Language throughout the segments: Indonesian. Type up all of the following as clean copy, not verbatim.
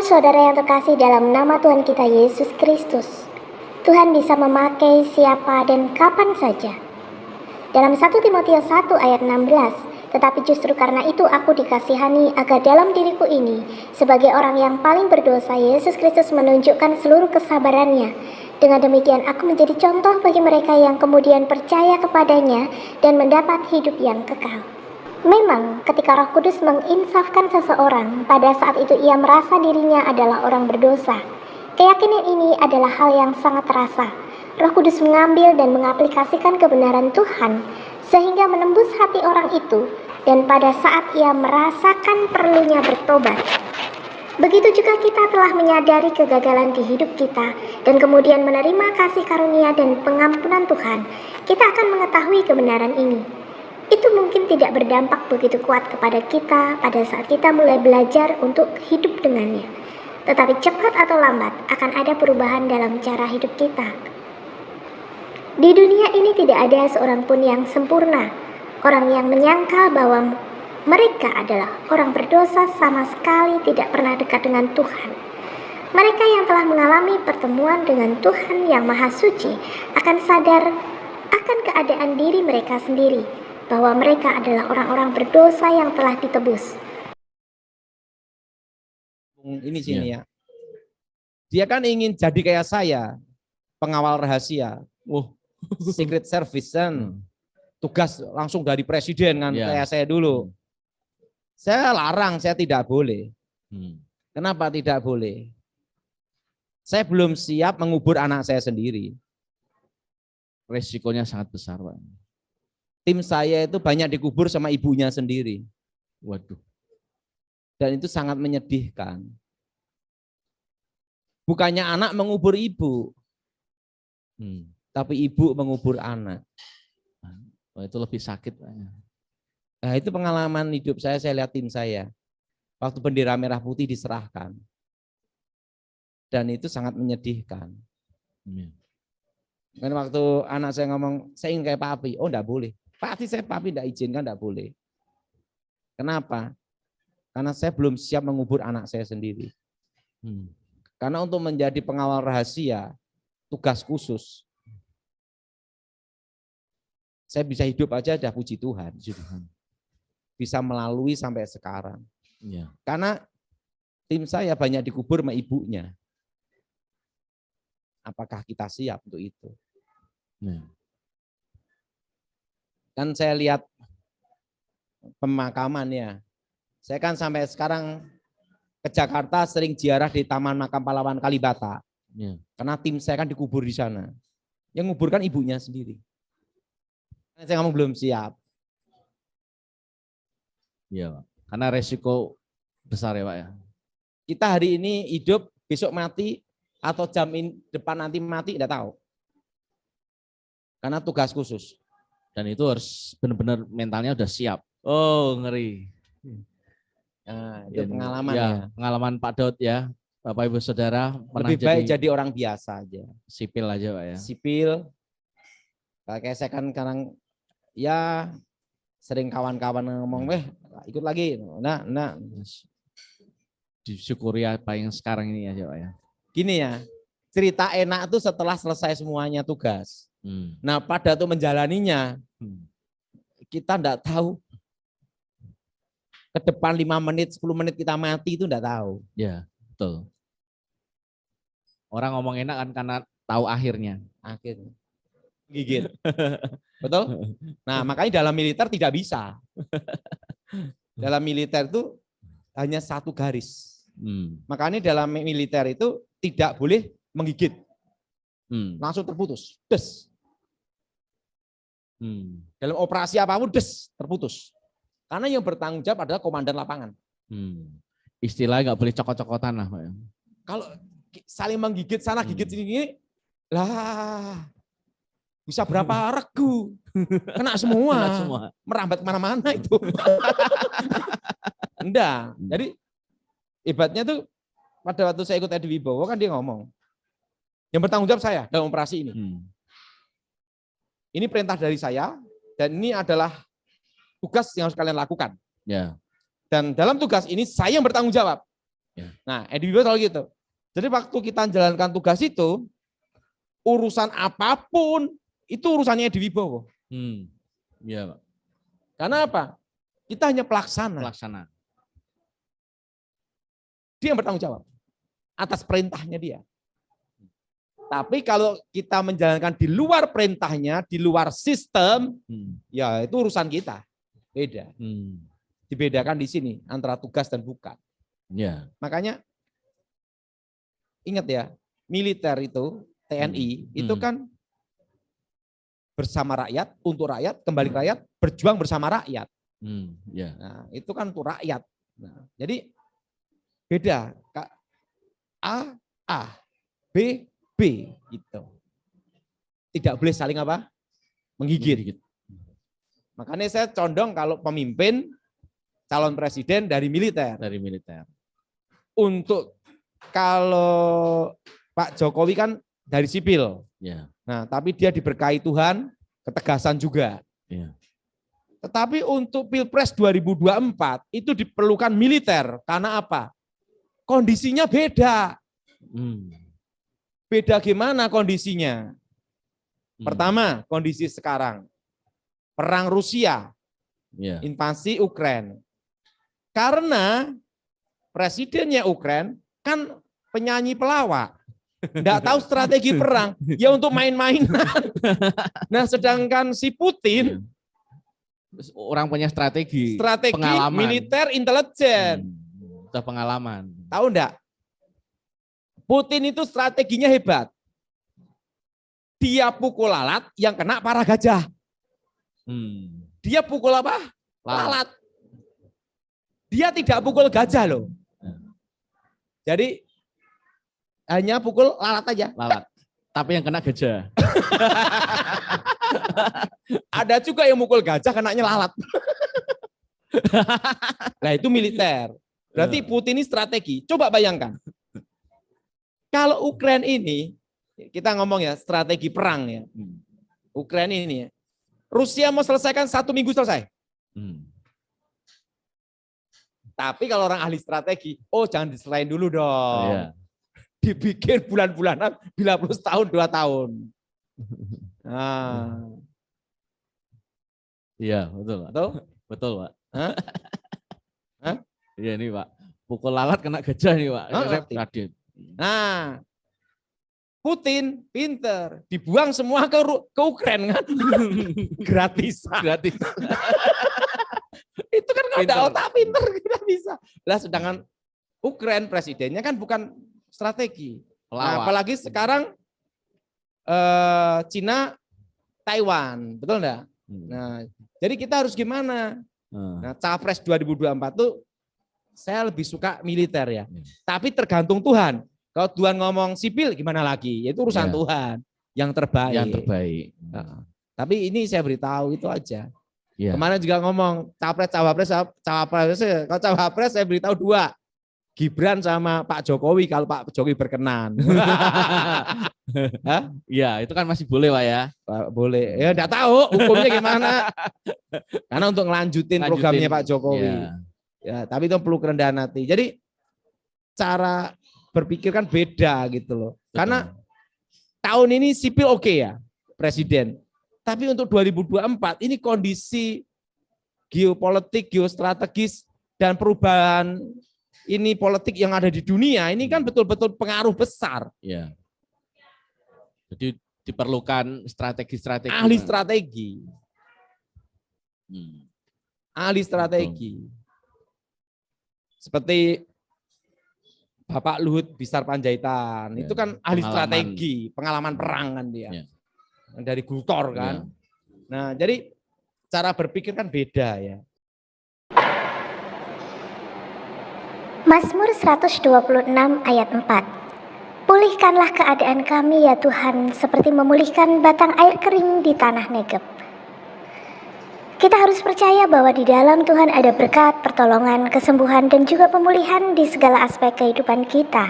saudara yang terkasih dalam nama Tuhan kita Yesus Kristus. Tuhan bisa memakai siapa dan kapan saja. Dalam 1 Timotius 1 ayat 16, tetapi justru karena itu aku dikasihani agar dalam diriku ini, sebagai orang yang paling berdosa, Yesus Kristus menunjukkan seluruh kesabarannya. Dengan demikian aku menjadi contoh bagi mereka yang kemudian percaya kepadanya dan mendapat hidup yang kekal. Memang ketika Roh Kudus menginsafkan seseorang, pada saat itu ia merasa dirinya adalah orang berdosa. Keyakinan ini adalah hal yang sangat terasa. Roh Kudus mengambil dan mengaplikasikan kebenaran Tuhan sehingga menembus hati orang itu, dan pada saat ia merasakan perlunya bertobat. Begitu juga kita telah menyadari kegagalan di hidup kita dan kemudian menerima kasih karunia dan pengampunan Tuhan, kita akan mengetahui kebenaran ini. Itu mungkin tidak berdampak begitu kuat kepada kita pada saat kita mulai belajar untuk hidup dengannya. Tetapi cepat atau lambat akan ada perubahan dalam cara hidup kita. Di dunia ini tidak ada seorang pun yang sempurna. Orang yang menyangkal bahwa mereka adalah orang berdosa sama sekali tidak pernah dekat dengan Tuhan. Mereka yang telah mengalami pertemuan dengan Tuhan yang Maha Suci akan sadar akan keadaan diri mereka sendiri, bahwa mereka adalah orang-orang berdosa yang telah ditebus. Ini sini ya. Dia kan ingin jadi kayak saya, pengawal rahasia. Secret Service kan. Tugas langsung dari presiden kan, kayak saya dulu. Saya larang, saya tidak boleh. Kenapa tidak boleh? Saya belum siap mengubur anak saya sendiri. Resikonya sangat besar, Pak. Tim saya itu banyak dikubur sama ibunya sendiri. Waduh. Dan itu sangat menyedihkan. Bukannya anak mengubur ibu, tapi ibu mengubur anak. Oh, itu lebih sakit. Nah, itu pengalaman hidup saya lihat tim saya. Waktu bendera merah putih diserahkan. Dan itu sangat menyedihkan. Kan waktu anak saya ngomong, saya ingin kayak papi. Oh, enggak boleh. Pasti saya papi enggak izinkan, enggak boleh. Kenapa? Karena saya belum siap mengubur anak saya sendiri. Karena untuk menjadi pengawal rahasia, tugas khusus. Saya bisa hidup aja udah puji Tuhan. Bisa melalui sampai sekarang. Karena tim saya banyak dikubur sama ibunya. Apakah kita siap untuk itu? Kan saya lihat pemakamannya. Saya kan sampai sekarang ke Jakarta sering ziarah di Taman Makam Pahlawan Kalibata. Karena tim saya kan dikubur di sana. Yang nguburkan ibunya sendiri. Saya ngomong belum siap. Iya, Pak. Karena resiko besar ya, Pak ya. Kita hari ini hidup, besok mati, atau jam depan nanti mati, tidak tahu. Karena tugas khusus. Dan itu harus benar-benar mentalnya udah siap. Oh, ngeri. Nah, itu pengalaman ya. ya. Pengalaman Pak Daud ya, Bapak Ibu Saudara. Lebih baik jadi orang biasa aja. Sipil aja, Pak ya. Sipil. Kayak saya kan sekarang ya sering kawan-kawan ngomong, ikut lagi. Nah. Disyukuri apa yang sekarang ini aja, Pak ya. Gini ya, cerita enak itu setelah selesai semuanya tugas. Nah, pada tuh menjalaninya, kita enggak tahu. Ke depan 5 menit, 10 menit kita mati itu enggak tahu. Ya, betul. Orang ngomong enak kan karena tahu akhirnya. Akhirnya. Gigit. Betul? Nah, makanya dalam militer tidak bisa. Dalam militer itu hanya satu garis. Makanya dalam militer itu tidak boleh menggigit. Langsung terputus. Des. Dalam operasi apapun des, terputus. Karena yang bertanggung jawab adalah komandan lapangan. Istilahnya nggak boleh cokot-cokotan lah, Pak. Kalau saling menggigit sana, gigit sini, lah bisa berapa regu, kena semua. Merambat kemana-mana itu. Enggak, jadi hebatnya tuh pada waktu saya ikut Edi Wibowo kan dia ngomong, yang bertanggung jawab saya dalam operasi ini. Ini perintah dari saya dan ini adalah tugas yang harus kalian lakukan. Ya. Dan dalam tugas ini saya yang bertanggung jawab. Ya. Nah, Edi Wibowo selalu gitu. Jadi waktu kita menjalankan tugas itu, urusan apapun itu urusannya Edi Wibowo. Iya, Pak. Karena apa? Kita hanya pelaksana. Dia yang bertanggung jawab atas perintahnya dia. Tapi kalau kita menjalankan di luar perintahnya, di luar sistem, ya itu urusan kita. Beda. Dibedakan di sini antara tugas dan bukan. Ya. Makanya ingat ya, militer itu, TNI, itu kan bersama rakyat, untuk rakyat, kembali ke rakyat, berjuang bersama rakyat. Ya. Nah, itu kan untuk rakyat. Nah, jadi beda. A, B, gitu. Tidak boleh saling apa? Menggigit. Makanya saya condong kalau pemimpin calon presiden dari militer. Untuk kalau Pak Jokowi kan dari sipil. Ya. Nah, tapi dia diberkahi Tuhan, ketegasan juga. Ya. Tetapi untuk Pilpres 2024 itu diperlukan militer. Karena apa? Kondisinya beda. Beda gimana kondisinya? Pertama, kondisi sekarang. Perang Rusia, invasi Ukraina. Karena presidennya Ukraina kan penyanyi pelawak. Enggak tahu strategi perang, ya untuk main-mainan. Nah, sedangkan si Putin orang punya strategi pengalaman. Militer intelijen. Sudah pengalaman. Tahu enggak? Putin itu strateginya hebat. Dia pukul lalat yang kena para gajah. Dia pukul apa? Lalat. Dia tidak pukul gajah loh. Jadi hanya pukul lalat aja. Tapi yang kena gajah. Ada juga yang mukul gajah kenanya lalat. Nah itu militer. Berarti Putin ini strategi. Coba bayangkan. Kalau Ukraina ini, kita ngomong ya strategi perang ya. Ukraina ini ya. Rusia mau selesaikan 1 minggu selesai. Tapi kalau orang ahli strategi, jangan diselain dulu dong. Dibikin bulan-bulanan, bila plus tahun, 2 tahun. Nah. Iya, betul, Pak. Betul, Pak. Iya ini, Pak. Pukul lalat kena gajah nih, Pak. Nah, Putin pinter, dibuang semua ke Ukraina kan. Gratis. Itu kan kalau ada otak pinter kita bisa. Lah sedangkan Ukraina presidennya kan bukan strategi. Nah, apalagi sekarang Cina, Taiwan, betul enggak? Nah, jadi kita harus gimana? Nah, Capres 2024 tuh saya lebih suka militer ya. Tapi tergantung Tuhan. Kalau Tuhan ngomong sipil gimana lagi? Itu urusan Tuhan yang terbaik. Nah, tapi ini saya beritahu itu aja. Kemarin juga ngomong cawapres. Kalau cawapres saya beritahu 2. Gibran sama Pak Jokowi kalau Pak Jokowi berkenan. Iya, itu kan masih boleh, Pak ya. Boleh. Ya enggak tahu hukumnya gimana. Karena untuk ngelanjutin programnya Pak Jokowi. Ya, tapi itu perlu kerendahan hati. Jadi cara berpikir kan beda gitu loh. Karena tahun ini sipil oke ya, presiden. Tapi untuk 2024 ini kondisi geopolitik, geostrategis dan perubahan ini politik yang ada di dunia ini kan betul-betul pengaruh besar. Ya. Jadi diperlukan strategi-strategi. Ahli strategi. Ahli strategi. Seperti Bapak Luhut Binsar Panjaitan, itu kan ahli strategi, pengalaman perang kan dia. Dari Gultor kan. Nah, jadi cara berpikir kan beda ya. Mazmur 126 ayat 4. Pulihkanlah keadaan kami ya Tuhan, seperti memulihkan batang air kering di tanah Negeb. Kita harus percaya bahwa di dalam Tuhan ada berkat, pertolongan, kesembuhan, dan juga pemulihan di segala aspek kehidupan kita.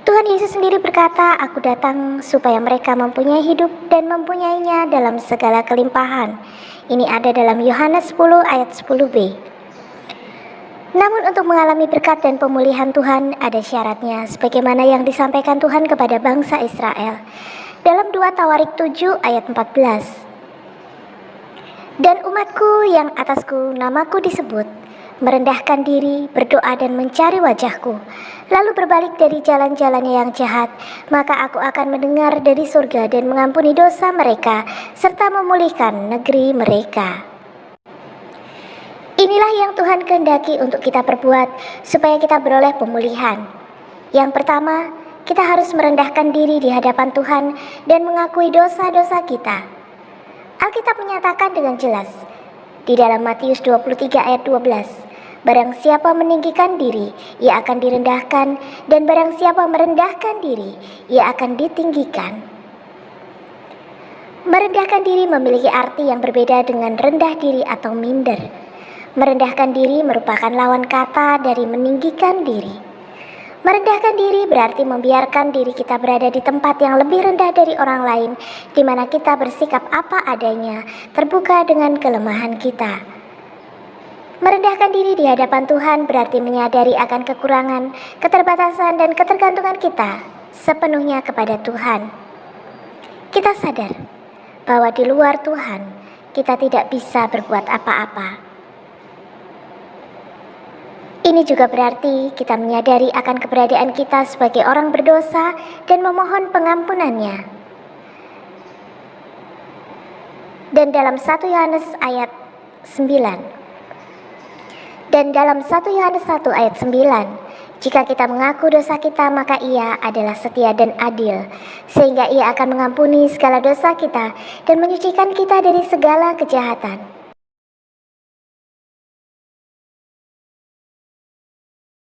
Tuhan Yesus sendiri berkata, "Aku datang supaya mereka mempunyai hidup dan mempunyainya dalam segala kelimpahan." Ini ada dalam Yohanes 10 ayat 10b. Namun untuk mengalami berkat dan pemulihan Tuhan ada syaratnya sebagaimana yang disampaikan Tuhan kepada bangsa Israel dalam 2 Tawarik 7 ayat 14. Dan umatku yang atasku namaku disebut, merendahkan diri, berdoa dan mencari wajahku, lalu berbalik dari jalan-jalannya yang jahat, maka aku akan mendengar dari surga dan mengampuni dosa mereka, serta memulihkan negeri mereka. Inilah yang Tuhan kehendaki untuk kita perbuat supaya kita beroleh pemulihan. Yang pertama, kita harus merendahkan diri di hadapan Tuhan dan mengakui dosa-dosa kita. Alkitab menyatakan dengan jelas di dalam Matius 23 ayat 12, barang siapa meninggikan diri, ia akan direndahkan, dan barang siapa merendahkan diri, ia akan ditinggikan. Merendahkan diri memiliki arti yang berbeda dengan rendah diri atau minder. Merendahkan diri merupakan lawan kata dari meninggikan diri. Merendahkan diri berarti membiarkan diri kita berada di tempat yang lebih rendah dari orang lain, di mana kita bersikap apa adanya, terbuka dengan kelemahan kita. Merendahkan diri di hadapan Tuhan berarti menyadari akan kekurangan, keterbatasan, dan ketergantungan kita sepenuhnya kepada Tuhan. Kita sadar bahwa di luar Tuhan kita tidak bisa berbuat apa-apa. Ini juga berarti kita menyadari akan keberadaan kita sebagai orang berdosa dan memohon pengampunannya. Dan dalam 1 Yohanes ayat 9, jika kita mengaku dosa kita, maka Ia adalah setia dan adil, sehingga Ia akan mengampuni segala dosa kita dan menyucikan kita dari segala kejahatan.